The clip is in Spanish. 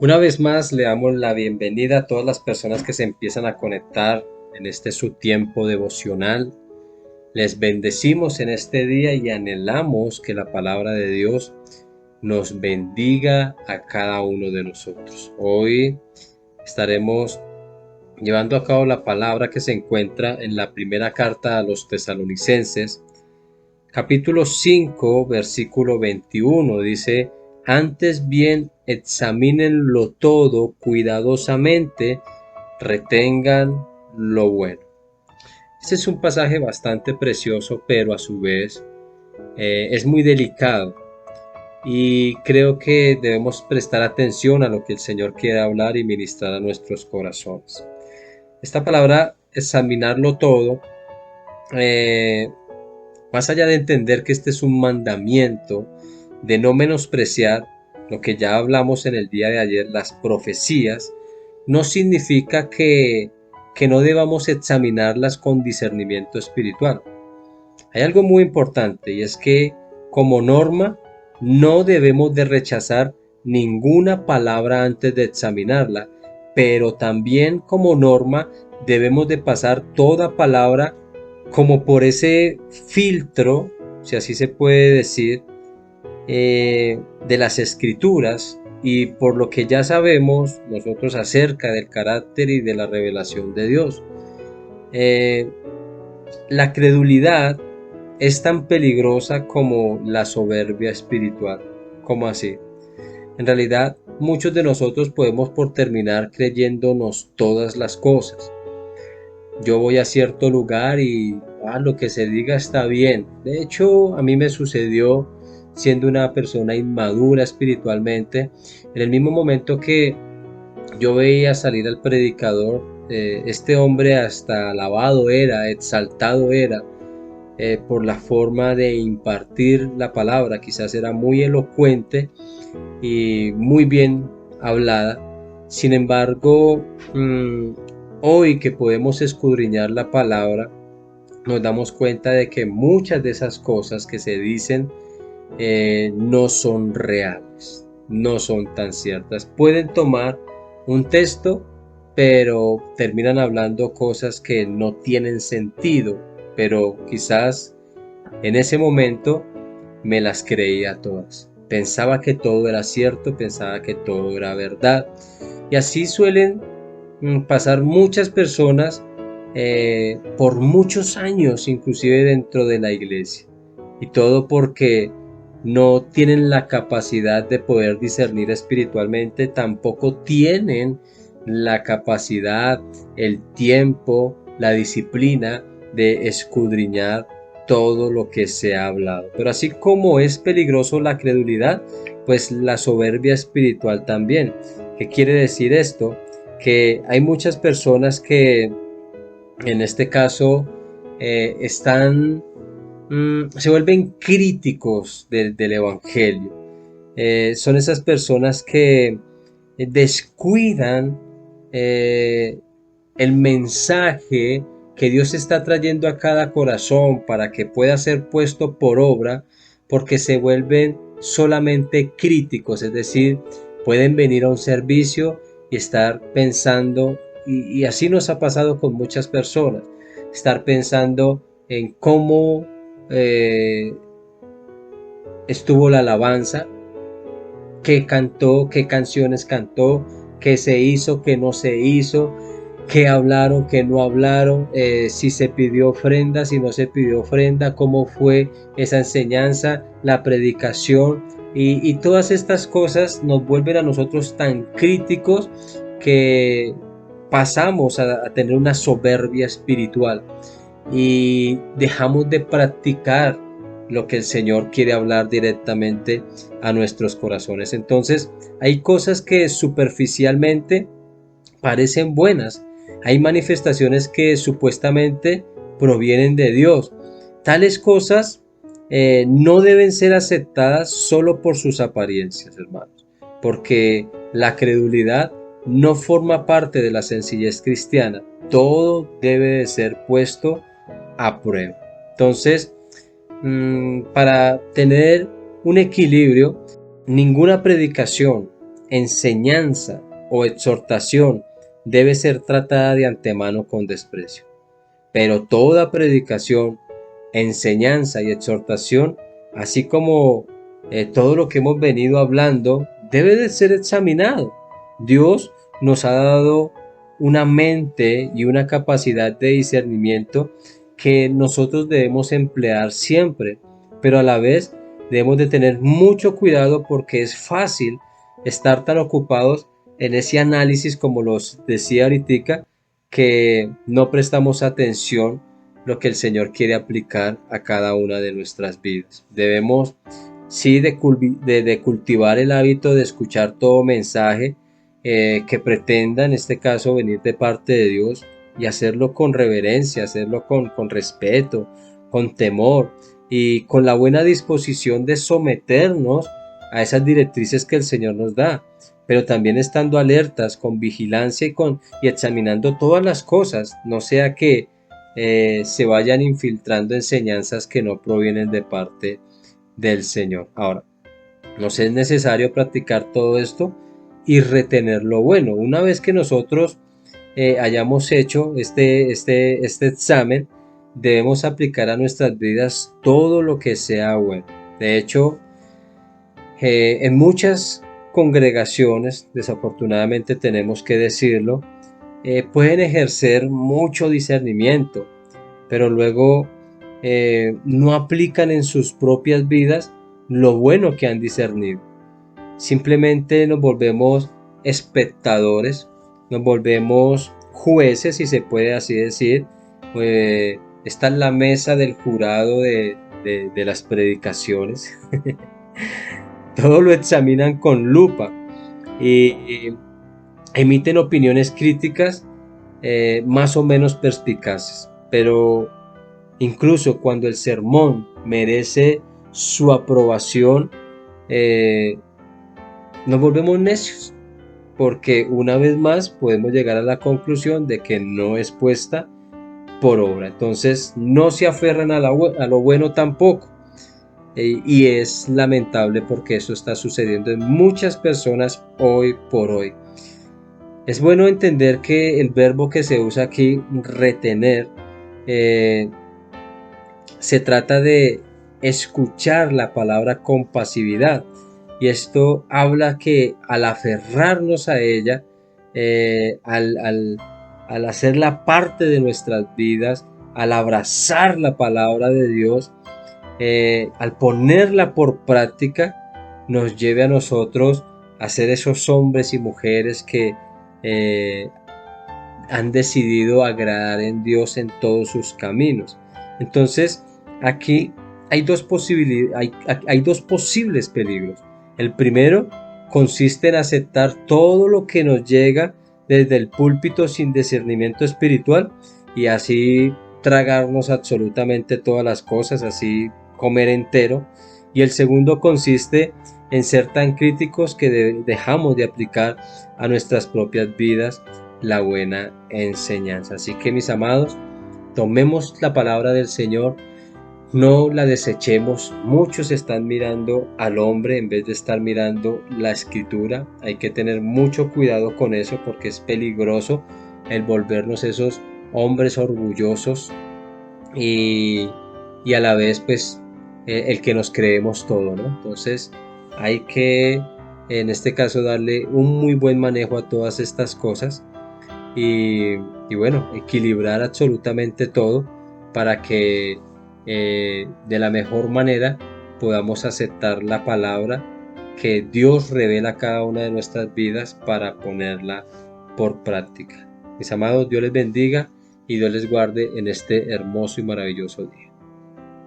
Una vez más le damos la bienvenida a todas las personas que se empiezan a conectar en este su tiempo devocional. Les bendecimos en este día y anhelamos que la palabra de Dios nos bendiga a cada uno de nosotros. Hoy estaremos llevando a cabo la palabra que se encuentra en la primera carta a los Tesalonicenses, capítulo 5, versículo 21. Dice: antes bien, examínenlo todo cuidadosamente, retengan lo bueno. Este es un pasaje bastante precioso, pero a su vez es muy delicado. Y creo que debemos prestar atención a lo que el Señor quiere hablar y ministrar a nuestros corazones. Esta palabra, examinarlo todo, eh, más allá de entender que este es un mandamiento de no menospreciar lo que ya hablamos en el día de ayer, las profecías, no significa que no debamos examinarlas con discernimiento espiritual. Hay algo muy importante y es que como norma no debemos de rechazar ninguna palabra antes de examinarla, pero también como norma debemos de pasar toda palabra como por ese filtro, si así se puede decir, de las escrituras y por lo que ya sabemos nosotros acerca del carácter y de la revelación de Dios. Eh, la credulidad es tan peligrosa como la soberbia espiritual. ¿Cómo así? En realidad, muchos de nosotros podemos por terminar creyéndonos todas las cosas. Yo voy a cierto lugar y lo que se diga está bien. De hecho, a mí me sucedió siendo una persona inmadura espiritualmente. En el mismo momento que yo veía salir al predicador, este hombre hasta alabado era, exaltado era, por la forma de impartir la palabra. Quizás era muy elocuente y muy bien hablada. Sin embargo, hoy que podemos escudriñar la palabra, nos damos cuenta de que muchas de esas cosas que se dicen no son reales, no son tan ciertas. Pueden tomar un texto, pero terminan hablando cosas que no tienen sentido, pero quizás en ese momento me las creía todas. Pensaba que todo era cierto, pensaba que todo era verdad. Y así suelen pasar muchas personas por muchos años, inclusive dentro de la iglesia. Y todo porque no tienen la capacidad de poder discernir espiritualmente, tampoco tienen la capacidad, el tiempo, la disciplina de escudriñar todo lo que se ha hablado. Pero así como es peligroso la credulidad, pues la soberbia espiritual también. ¿Qué quiere decir esto? Que hay muchas personas que en este caso se vuelven críticos del Evangelio. Son esas personas que descuidan eh, el mensaje que Dios está trayendo a cada corazón para que pueda ser puesto por obra, porque se vuelven solamente críticos, es decir, pueden venir a un servicio y estar pensando, y así nos ha pasado con muchas personas, estar pensando en cómo eh, estuvo la alabanza, qué cantó, qué canciones cantó, qué se hizo, qué no se hizo, qué hablaron, qué no hablaron, si se pidió ofrenda, si no se pidió ofrenda, cómo fue esa enseñanza, la predicación y todas estas cosas nos vuelven a nosotros tan críticos que pasamos a tener una soberbia espiritual y dejamos de practicar lo que el Señor quiere hablar directamente a nuestros corazones. Entonces, hay cosas que superficialmente parecen buenas, hay manifestaciones que supuestamente provienen de Dios. Tales cosas no deben ser aceptadas solo por sus apariencias, hermanos, porque la credulidad no forma parte de la sencillez cristiana. Todo debe de ser puesto a prueba. Entonces, para tener un equilibrio, ninguna predicación enseñanza o exhortación debe ser tratada de antemano con desprecio. Pero toda predicación, enseñanza y exhortación, así como todo lo que hemos venido hablando, debe de ser examinado. Dios nos ha dado una mente y una capacidad de discernimiento que nosotros debemos emplear siempre, pero a la vez debemos de tener mucho cuidado porque es fácil estar tan ocupados en ese análisis, como los decía ahorita, que no prestamos atención lo que el Señor quiere aplicar a cada una de nuestras vidas. Debemos sí de cultivar el hábito de escuchar todo mensaje que pretenda, en este caso, venir de parte de Dios, y hacerlo con reverencia, hacerlo con respeto, con temor y con la buena disposición de someternos a esas directrices que el Señor nos da, pero también estando alertas, con vigilancia y examinando todas las cosas, no sea que se vayan infiltrando enseñanzas que no provienen de parte del Señor. Ahora, nos es necesario practicar todo esto y retener lo bueno. Una vez que nosotros hayamos hecho este examen, debemos aplicar a nuestras vidas todo lo que sea bueno. De hecho, en muchas congregaciones, desafortunadamente tenemos que decirlo, pueden ejercer mucho discernimiento, pero luego no aplican en sus propias vidas lo bueno que han discernido. Simplemente nos volvemos espectadores, nos volvemos jueces, si se puede así decir. Esta es la mesa del jurado de las predicaciones. Todo lo examinan con lupa y emiten opiniones críticas más o menos perspicaces, pero incluso cuando el sermón merece su aprobación, nos volvemos necios, porque una vez más podemos llegar a la conclusión de que no es puesta por obra. Entonces no se aferran a lo bueno tampoco. Y es lamentable porque eso está sucediendo en muchas personas hoy por hoy. Es bueno entender que el verbo que se usa aquí, retener, se trata de escuchar la palabra con pasividad. Y esto habla que al aferrarnos a ella, al hacerla parte de nuestras vidas, al abrazar la palabra de Dios, al ponerla por práctica, nos lleve a nosotros a ser esos hombres y mujeres que han decidido agradar en Dios en todos sus caminos. Entonces, aquí hay dos posibles peligros. El primero consiste en aceptar todo lo que nos llega desde el púlpito sin discernimiento espiritual y así tragarnos absolutamente todas las cosas, así comer entero. Y el segundo consiste en ser tan críticos que dejamos de aplicar a nuestras propias vidas la buena enseñanza. Así que, mis amados, tomemos la palabra del Señor, no la desechemos. Muchos están mirando al hombre en vez de estar mirando la escritura. Hay que tener mucho cuidado con eso porque es peligroso el volvernos esos hombres orgullosos y a la vez pues el que nos creemos todo, ¿no? Entonces hay que en este caso darle un muy buen manejo a todas estas cosas y bueno, equilibrar absolutamente todo para que de la mejor manera podamos aceptar la palabra que Dios revela a cada una de nuestras vidas para ponerla por práctica. Mis amados, Dios les bendiga y Dios les guarde en este hermoso y maravilloso día.